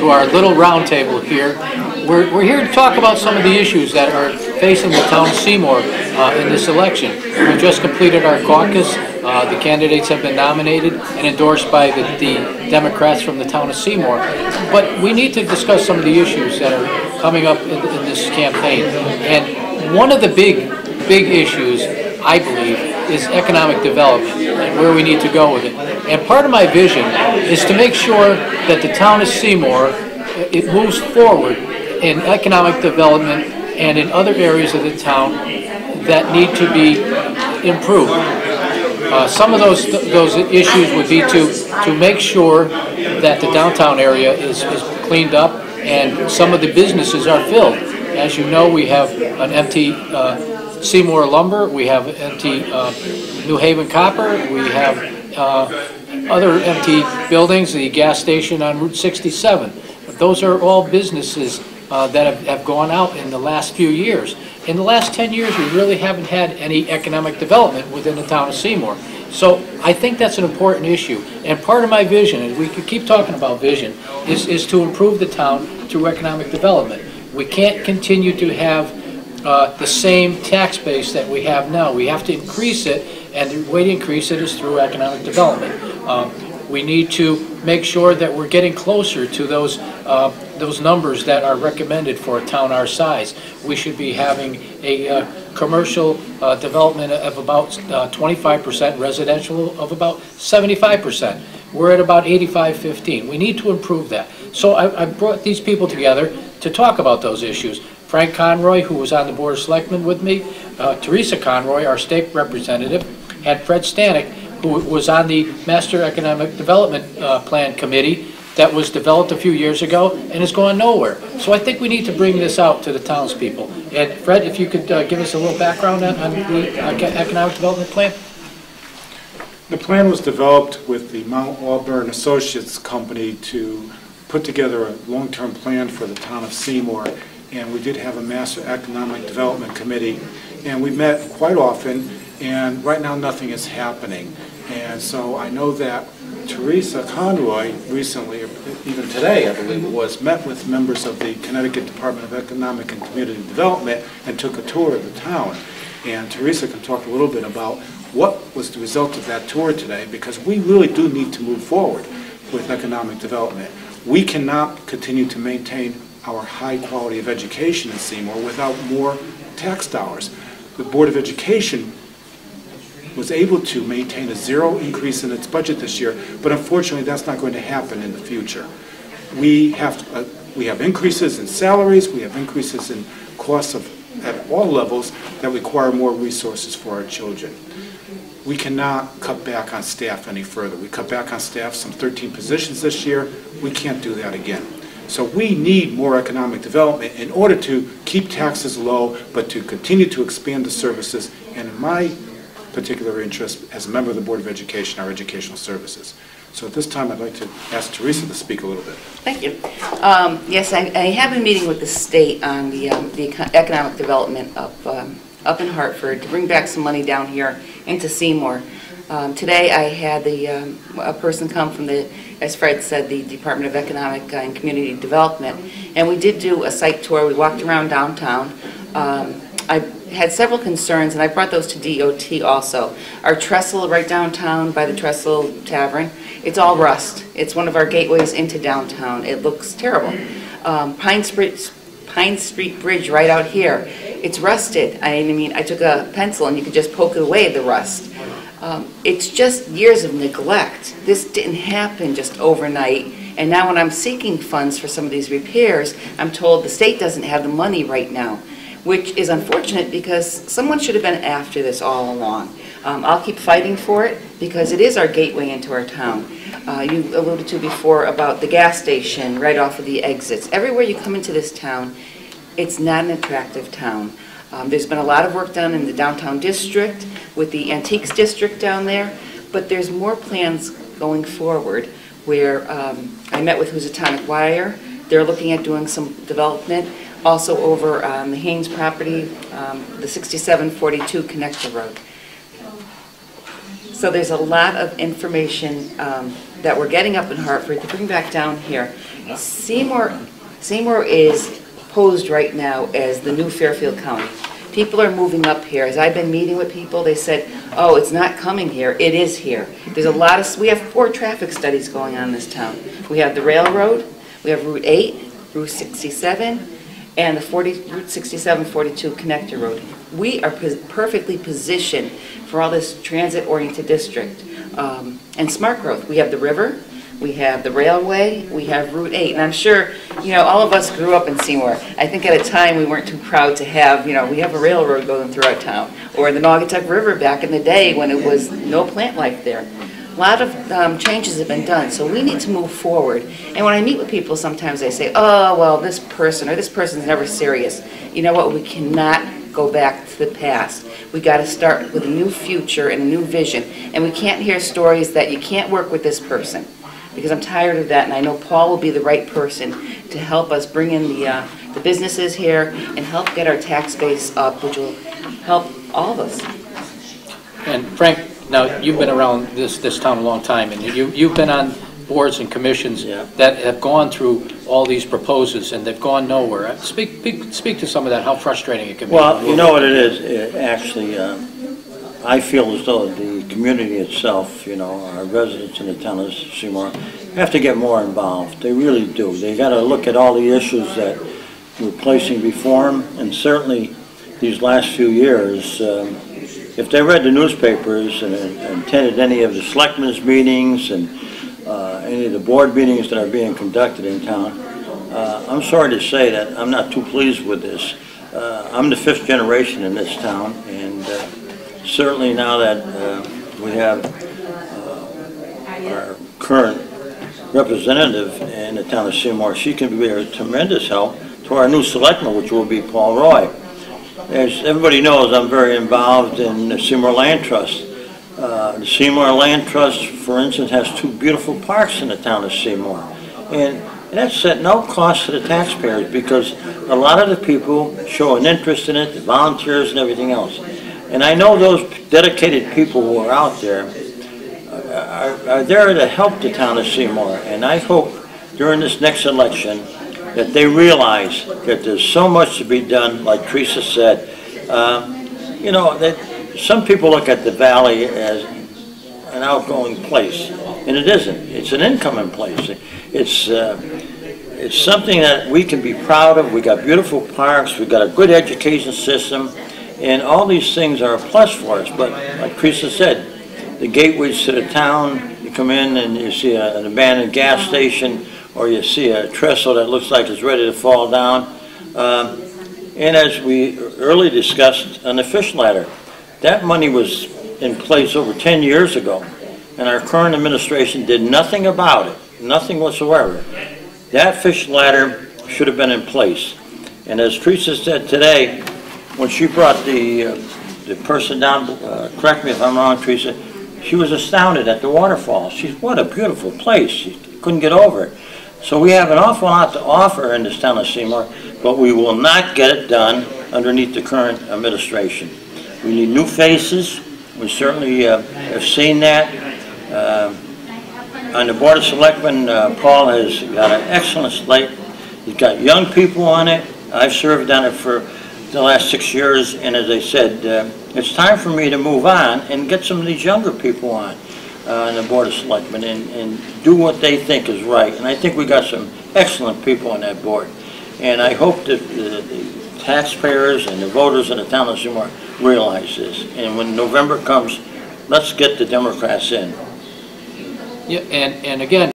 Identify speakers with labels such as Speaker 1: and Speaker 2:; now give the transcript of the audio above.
Speaker 1: to our little round table here. We're here to talk about some of the issues that are facing the town of Seymour in this election. We just completed our caucus. The candidates have been nominated and endorsed by the Democrats from the town of Seymour. But we need to discuss some of the issues that are coming up in this campaign. And one of the big issues, I believe, is economic development and where we need to go with it. And part of my vision is to make sure that the town of Seymour, it moves forward in economic development and in other areas of the town that need to be improved. Some of those issues would be to make sure that the downtown area is cleaned up and some of the businesses are filled. As you know, we have an empty Seymour Lumber, we have empty New Haven Copper, we have other empty buildings, the gas station on Route 67. Those are all businesses that have gone out in the last few years. In the last 10 years, we really haven't had any economic development within the town of Seymour. So I think that's an important issue. And part of my vision, and we could keep talking about vision, is to improve the town through economic development. We can't continue to have the same tax base that we have now. We have to increase it, and the way to increase it is through economic development. We need to make sure that we're getting closer to those numbers that are recommended for a town our size. We should be having a commercial development of about 25%, residential of about 75%. We're at about 85-15. We need to improve that. So I brought these people together to talk about those issues. Frank Conroy, who was on the Board of Selectmen with me, Theresa Conroy, our state representative, and Fred Stanek, who was on the Master Economic Development Plan Committee that was developed a few years ago and is going nowhere. So I think we need to bring this out to the townspeople. And Fred, if you could give us a little background on the Economic Development Plan.
Speaker 2: The plan was developed with the Mount Auburn Associates Company to put together a long-term plan for the town of Seymour. And we did have a Master Economic Development Committee, and we met quite often, and right now nothing is happening. And so I know that Theresa Conroy recently, or even today I believe it was, met with members of the Connecticut Department of Economic and Community Development and took a tour of the town. And Theresa can talk a little bit about what was the result of that tour today, because we really do need to move forward with economic development. We cannot continue to maintain our high quality of education in Seymour without more tax dollars. The Board of Education was able to maintain a zero increase in its budget this year, but unfortunately that's not going to happen in the future. We have increases in salaries, we have increases in costs at all levels that require more resources for our children. We cannot cut back on staff any further. We cut back on staff some 13 positions this year. We can't do that again. So we need more economic development in order to keep taxes low, but to continue to expand the services, and in my particular interest as a member of the Board of Education, our educational services. So at this time I'd like to ask Theresa to speak a little bit.
Speaker 3: Thank you. Yes, I have been meeting with the state on the economic development up in Hartford to bring back some money down here into Seymour. Today I had a person come from the, as Fred said, the Department of Economic and Community Development, and we did do a site tour. We walked around downtown. I had several concerns, and I brought those to DOT also. Our trestle right downtown by the Trestle Tavern, it's all rust. It's one of our gateways into downtown. It looks terrible. Pine Street Bridge right out here, it's rusted. I mean, I took a pencil and you could just poke away the rust. It's just years of neglect. This didn't happen just overnight, and now when I'm seeking funds for some of these repairs, I'm told the state doesn't have the money right now, which is unfortunate because someone should have been after this all along. I'll keep fighting for it because it is our gateway into our town. You alluded to before about the gas station right off of the exits. Everywhere you come into this town, it's not an attractive town. There's been a lot of work done in the downtown district with the antiques district down there, but there's more plans going forward where I met with Housatonic Wire. They're looking at doing some development. Also over on the Haynes property, the 6742 Connector Road. So there's a lot of information that we're getting up in Hartford to bring back down here. Seymour is posed right now as the new Fairfield County. People are moving up here. As I've been meeting with people, they said, oh, it's not coming here. It is here. There's a lot of, we have 4 traffic studies going on in this town. We have the railroad, we have Route 8, Route 67, and the Route 67-42 connector road. We are perfectly positioned for all this transit-oriented district and smart growth. We have the river, we have the railway, we have Route 8, and I'm sure, you know, all of us grew up in Seymour. I think at a time we weren't too proud to have, you know, we have a railroad going through our town, or the Naugatuck River back in the day when it was no plant life there. A lot of changes have been done, so we need to move forward. And when I meet with people, sometimes they say, oh, well, this person or this person's never serious. You know what? We cannot go back to the past. We got to start with a new future and a new vision. And we can't hear stories that you can't work with this person, because I'm tired of that, and I know Paul will be the right person to help us bring in the businesses here and help get our tax base up, which will help all of us.
Speaker 1: And Frank, now you've been around this town a long time, and you've been on boards and commissions that have gone through all these proposals and they've gone nowhere. Speak to some of that, how frustrating it can be.
Speaker 4: Well, you know what it is, actually, I feel as though the community itself, you know, our residents in the town of Seymour, have to get more involved. They really do. They got to look at all the issues that we're placing before them, and certainly these last few years, if they read the newspapers and attended any of the selectmen's meetings and any of the board meetings that are being conducted in town, I'm sorry to say that I'm not too pleased with this. I'm the 5th generation in this town, and certainly now that we have our current representative in the town of Seymour, she can be a tremendous help to our new selectman, which will be Paul Roy. As everybody knows, I'm very involved in the Seymour Land Trust. The Seymour Land Trust, for instance, has 2 beautiful parks in the town of Seymour. And that's at no cost to the taxpayers, because a lot of the people show an interest in it, the volunteers and everything else. And I know those dedicated people who are out there are there to help the town of Seymour. And I hope during this next election that they realize that there's so much to be done, like Theresa said. You know, that some people look at the valley as an outgoing place, and it isn't. It's an incoming place. It's something that we can be proud of. We got beautiful parks, we got a good education system, and all these things are a plus for us. But like Theresa said, the gateways to the town, you come in and you see an abandoned gas station, or you see a trestle that looks like it's ready to fall down. And as we earlier discussed on the fish ladder, that money was in place over 10 years ago, and our current administration did nothing about it, nothing whatsoever. That fish ladder should have been in place. And as Theresa said today, when she brought the person down, correct me if I'm wrong, Theresa, she was astounded at the waterfall. She's, what a beautiful place. She couldn't get over it. So we have an awful lot to offer in this town of Seymour, but we will not get it done underneath the current administration. We need new faces. We certainly have seen that. On the Board of Selectmen, Paul has got an excellent slate. He's got young people on it. I've served on it for the last 6 years, and as I said, it's time for me to move on and get some of these younger people on the Board of Selectmen and do what they think is right. And I think we got some excellent people on that board. And I hope that the taxpayers and the voters in the town of Seymour realize this. And when November comes, let's get the Democrats in.
Speaker 1: Yeah, and again,